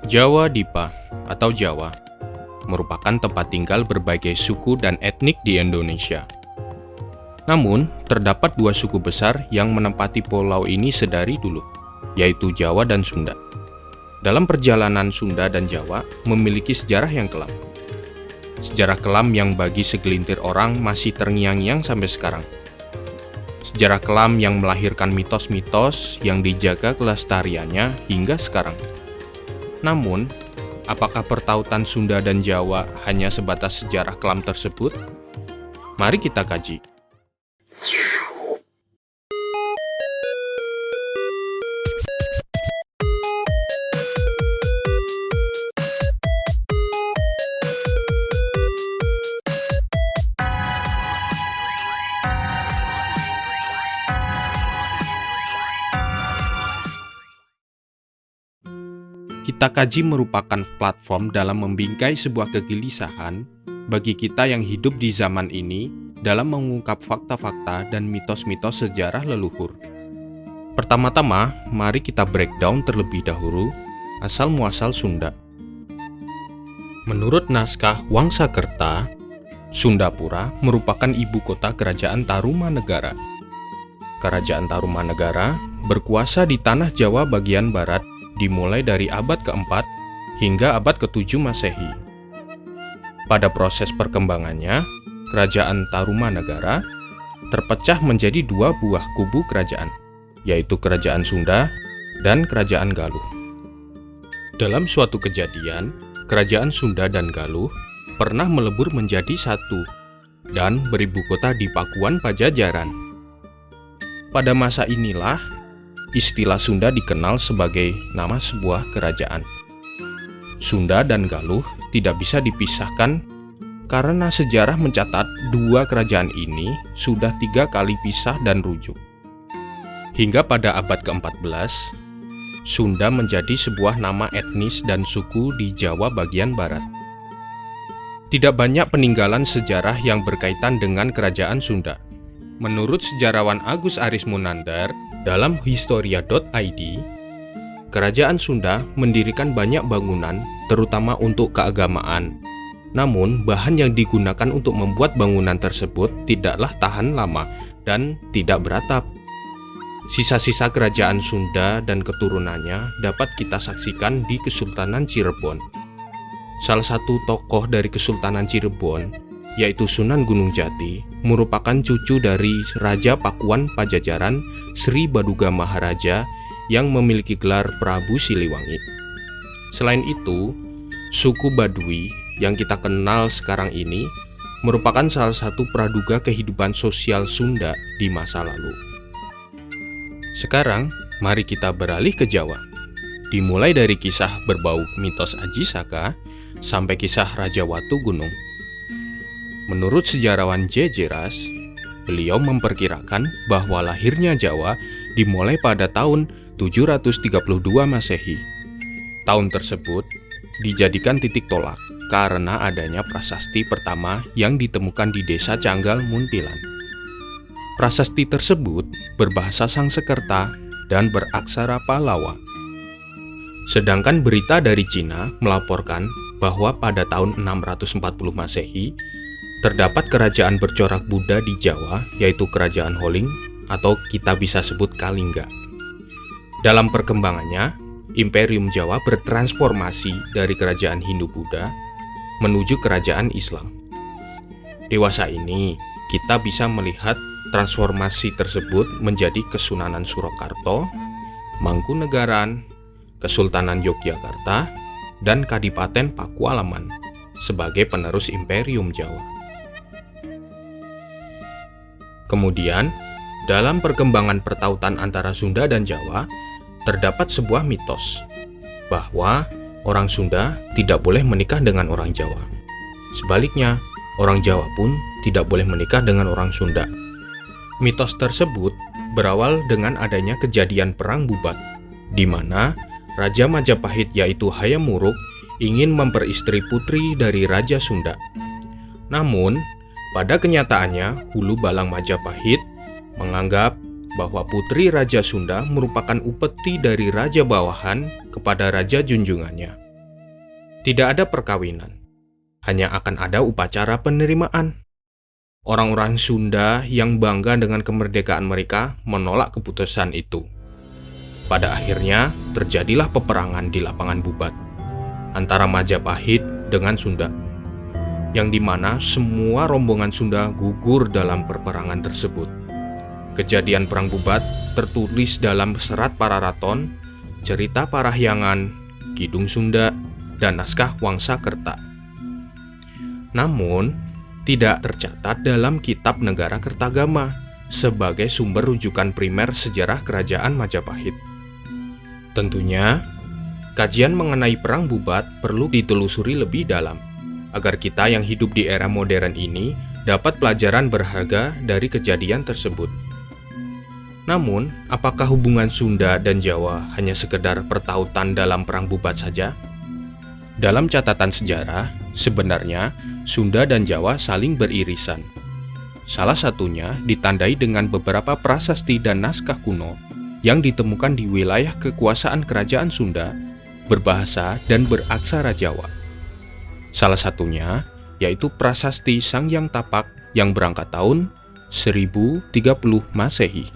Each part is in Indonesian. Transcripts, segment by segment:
Jawa Dipa atau Jawa merupakan tempat tinggal berbagai suku dan etnik di Indonesia. Namun, terdapat dua suku besar yang menempati pulau ini sedari dulu, yaitu Jawa dan Sunda. Dalam perjalanan Sunda dan Jawa memiliki sejarah yang kelam. Sejarah kelam yang bagi segelintir orang masih terngiang-ngiang sampai sekarang. Sejarah kelam yang melahirkan mitos-mitos yang dijaga kelestariannya hingga sekarang. Namun, apakah pertautan Sunda dan Jawa hanya sebatas sejarah kelam tersebut? Mari kita kaji. Kita Kaji merupakan platform dalam membingkai sebuah kegelisahan bagi kita yang hidup di zaman ini dalam mengungkap fakta-fakta dan mitos-mitos sejarah leluhur. Pertama-tama, mari kita breakdown terlebih dahulu asal-muasal Sunda. Menurut naskah Wangsakerta, Sundapura merupakan ibu kota Kerajaan Tarumanegara. Kerajaan Tarumanegara berkuasa di tanah Jawa bagian barat dimulai dari abad ke-4 hingga abad ke-7 Masehi. Pada proses perkembangannya, Kerajaan Tarumanegara terpecah menjadi dua buah kubu kerajaan, yaitu Kerajaan Sunda dan Kerajaan Galuh. Dalam suatu kejadian, Kerajaan Sunda dan Galuh pernah melebur menjadi satu dan beribu kota di Pakuan Pajajaran. Pada masa inilah, istilah Sunda dikenal sebagai nama sebuah kerajaan. Sunda dan Galuh tidak bisa dipisahkan karena sejarah mencatat dua kerajaan ini sudah 3 kali pisah dan rujuk. Hingga pada abad ke-14, Sunda menjadi sebuah nama etnis dan suku di Jawa bagian barat. Tidak banyak peninggalan sejarah yang berkaitan dengan kerajaan Sunda. Menurut sejarawan Agus Arismunandar, dalam Historia.id, Kerajaan Sunda mendirikan banyak bangunan, terutama untuk keagamaan. Namun, bahan yang digunakan untuk membuat bangunan tersebut tidaklah tahan lama dan tidak beratap. Sisa-sisa kerajaan Sunda dan keturunannya dapat kita saksikan di Kesultanan Cirebon. Salah satu tokoh dari Kesultanan Cirebon, yaitu Sunan Gunung Jati, merupakan cucu dari Raja Pakuan Pajajaran Sri Baduga Maharaja yang memiliki gelar Prabu Siliwangi. Selain itu, suku Baduy yang kita kenal sekarang ini merupakan salah satu praduga kehidupan sosial Sunda di masa lalu. Sekarang, mari kita beralih ke Jawa. Dimulai dari kisah berbau mitos Aji Saka sampai kisah Raja Watu Gunung. Menurut sejarawan J.J. Ras, beliau memperkirakan bahwa lahirnya Jawa dimulai pada tahun 732 Masehi. Tahun tersebut dijadikan titik tolak karena adanya prasasti pertama yang ditemukan di desa Canggal, Muntilan. Prasasti tersebut berbahasa Sangsekerta dan beraksara Pallawa. Sedangkan berita dari Cina melaporkan bahwa pada tahun 640 Masehi, terdapat kerajaan bercorak Buddha di Jawa, yaitu Kerajaan Holing, atau kita bisa sebut Kalingga. Dalam perkembangannya, Imperium Jawa bertransformasi dari kerajaan Hindu-Buddha menuju kerajaan Islam. Dewasa ini, kita bisa melihat transformasi tersebut menjadi Kesunanan Surakarta, Mangkunegaran, Kesultanan Yogyakarta, dan Kadipaten Pakualaman sebagai penerus Imperium Jawa. Kemudian, dalam perkembangan pertautan antara Sunda dan Jawa, terdapat sebuah mitos bahwa orang Sunda tidak boleh menikah dengan orang Jawa. Sebaliknya, orang Jawa pun tidak boleh menikah dengan orang Sunda. Mitos tersebut berawal dengan adanya kejadian Perang Bubat, di mana Raja Majapahit yaitu Hayam Wuruk ingin memperistri putri dari Raja Sunda. Namun, pada kenyataannya, Hulu Balang Majapahit menganggap bahwa putri Raja Sunda merupakan upeti dari Raja Bawahan kepada Raja junjungannya. Tidak ada perkawinan, hanya akan ada upacara penerimaan. Orang-orang Sunda yang bangga dengan kemerdekaan mereka menolak keputusan itu. Pada akhirnya, terjadilah peperangan di lapangan Bubat antara Majapahit dengan Sunda, yang dimana semua rombongan Sunda gugur dalam peperangan tersebut. Kejadian Perang Bubat tertulis dalam Serat Pararaton, Cerita Parahyangan, Kidung Sunda, dan Naskah Wangsakerta. Namun, tidak tercatat dalam Kitab Negara Kertagama sebagai sumber rujukan primer sejarah Kerajaan Majapahit. Tentunya, kajian mengenai Perang Bubat perlu ditelusuri lebih dalam, agar kita yang hidup di era modern ini dapat pelajaran berharga dari kejadian tersebut. Namun, apakah hubungan Sunda dan Jawa hanya sekedar pertautan dalam Perang Bubat saja? Dalam catatan sejarah, sebenarnya Sunda dan Jawa saling beririsan. Salah satunya ditandai dengan beberapa prasasti dan naskah kuno yang ditemukan di wilayah kekuasaan Kerajaan Sunda, berbahasa dan beraksara Jawa. Salah satunya yaitu prasasti Sangyang Tapak yang berangkat tahun 1030 Masehi.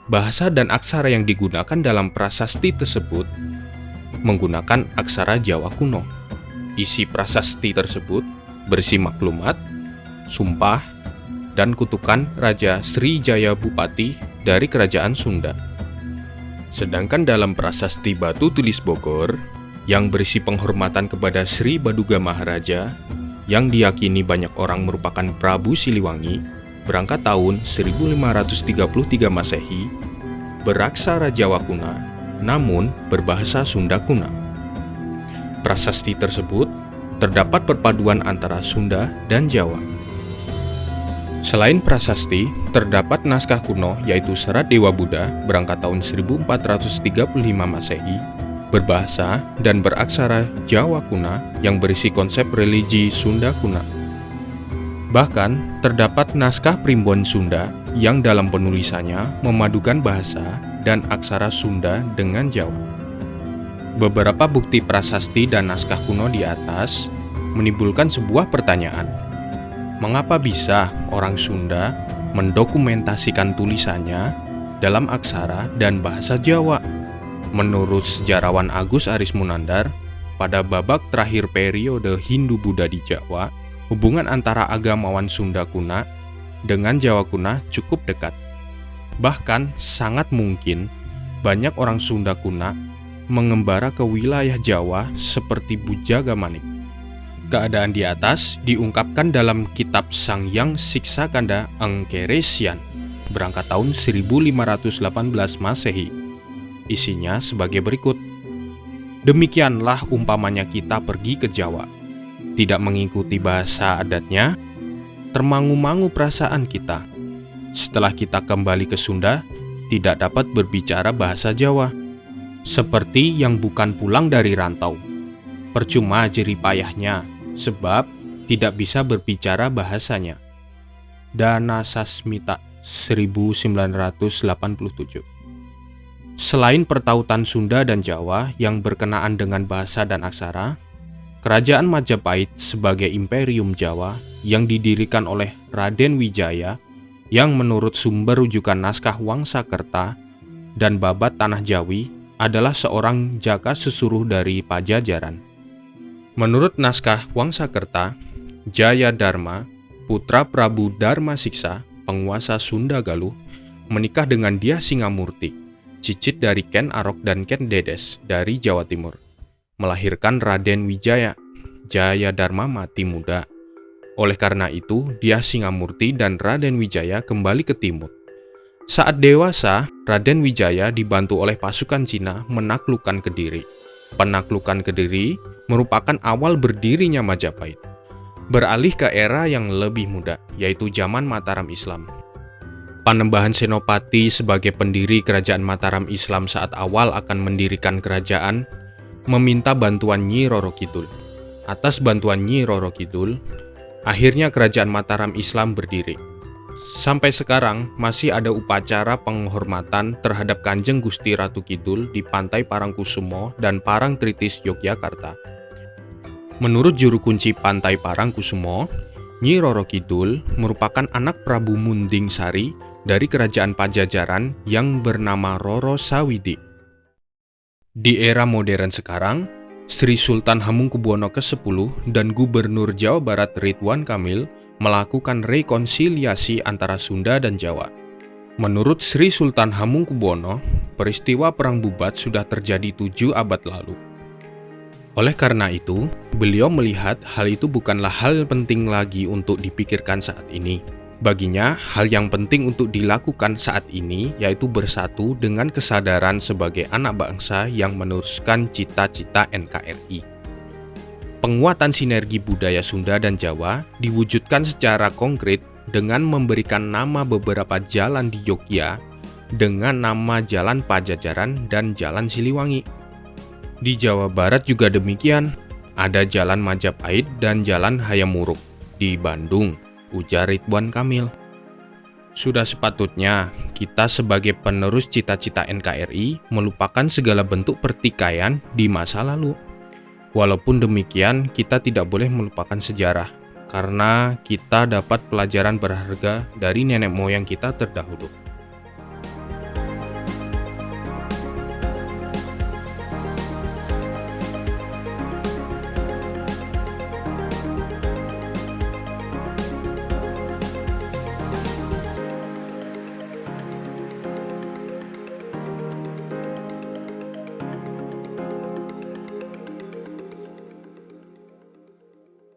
Bahasa dan aksara yang digunakan dalam prasasti tersebut menggunakan aksara Jawa kuno. Isi prasasti tersebut berisi maklumat, sumpah, dan kutukan Raja Srijaya Bupati dari Kerajaan Sunda. Sedangkan dalam prasasti Batu Tulis Bogor yang berisi penghormatan kepada Sri Baduga Maharaja yang diyakini banyak orang merupakan Prabu Siliwangi, berangkat tahun 1533 Masehi, beraksara Jawa kuno namun berbahasa Sunda kuno. Prasasti tersebut terdapat perpaduan antara Sunda dan Jawa. Selain prasasti, terdapat naskah kuno yaitu Serat Dewa Buddha berangkat tahun 1435 Masehi, berbahasa dan beraksara Jawa kuno yang berisi konsep religi Sunda kuno. Bahkan, terdapat naskah Primbon Sunda yang dalam penulisannya memadukan bahasa dan aksara Sunda dengan Jawa. Beberapa bukti prasasti dan naskah kuno di atas menimbulkan sebuah pertanyaan. Mengapa bisa orang Sunda mendokumentasikan tulisannya dalam aksara dan bahasa Jawa? Menurut sejarawan Agus Arismunandar, pada babak terakhir periode Hindu-Buddha di Jawa, hubungan antara agamawan Sunda kuno dengan Jawa kuno cukup dekat. Bahkan sangat mungkin banyak orang Sunda kuno mengembara ke wilayah Jawa seperti Bujaga Manik. Keadaan di atas diungkapkan dalam kitab Sangyang Siksakanda Engkeresian berangkat tahun 1518 Masehi. Isinya sebagai berikut. Demikianlah umpamanya kita pergi ke Jawa, tidak mengikuti bahasa adatnya, termangu-mangu perasaan kita. Setelah kita kembali ke Sunda, tidak dapat berbicara bahasa Jawa, seperti yang bukan pulang dari rantau. Percuma jerih payahnya, sebab tidak bisa berbicara bahasanya. Dana Sasmita 1987. Selain pertautan Sunda dan Jawa yang berkenaan dengan bahasa dan aksara, Kerajaan Majapahit sebagai Imperium Jawa yang didirikan oleh Raden Wijaya yang menurut sumber rujukan naskah Wangsakerta dan Babat Tanah Jawi adalah seorang jaka sesuruh dari Pajajaran. Menurut naskah Wangsakerta, Jaya Dharma, putra Prabu Dharma Siksa, penguasa Sunda Galuh, menikah dengan Dyah Singamurti, cicit dari Ken Arok dan Ken Dedes dari Jawa Timur, melahirkan Raden Wijaya. Jaya Dharma mati muda. Oleh karena itu, Dyah Singamurti dan Raden Wijaya kembali ke timur. Saat dewasa, Raden Wijaya dibantu oleh pasukan Cina menaklukkan Kediri. Penaklukan Kediri merupakan awal berdirinya Majapahit. Beralih ke era yang lebih muda, yaitu zaman Mataram Islam. Panembahan Senopati sebagai pendiri kerajaan Mataram Islam saat awal akan mendirikan kerajaan meminta bantuan Nyi Roro Kidul. Atas bantuan Nyi Roro Kidul, akhirnya kerajaan Mataram Islam berdiri. Sampai sekarang masih ada upacara penghormatan terhadap Kanjeng Gusti Ratu Kidul di Pantai Parangkusumo dan Parangtritis, Yogyakarta. Menurut juru kunci Pantai Parangkusumo, Nyi Roro Kidul merupakan anak Prabu Munding Sari dari kerajaan Pajajaran yang bernama Roro Sawidi. Di era modern sekarang, Sri Sultan Hamengkubuwono ke-10 dan Gubernur Jawa Barat Ridwan Kamil melakukan rekonsiliasi antara Sunda dan Jawa. Menurut Sri Sultan Hamengkubuwono, peristiwa Perang Bubat sudah terjadi 7 abad lalu. Oleh karena itu, beliau melihat hal itu bukanlah hal yang penting lagi untuk dipikirkan saat ini. Baginya, hal yang penting untuk dilakukan saat ini yaitu bersatu dengan kesadaran sebagai anak bangsa yang meneruskan cita-cita NKRI. Penguatan sinergi budaya Sunda dan Jawa diwujudkan secara konkret dengan memberikan nama beberapa jalan di Yogyakarta dengan nama Jalan Pajajaran dan Jalan Siliwangi. Di Jawa Barat juga demikian, ada Jalan Majapahit dan Jalan Hayamuruk di Bandung, ujar Ridwan Kamil. Sudah sepatutnya kita sebagai penerus cita-cita NKRI melupakan segala bentuk pertikaian di masa lalu. Walaupun demikian, kita tidak boleh melupakan sejarah, karena kita dapat pelajaran berharga dari nenek moyang kita terdahulu.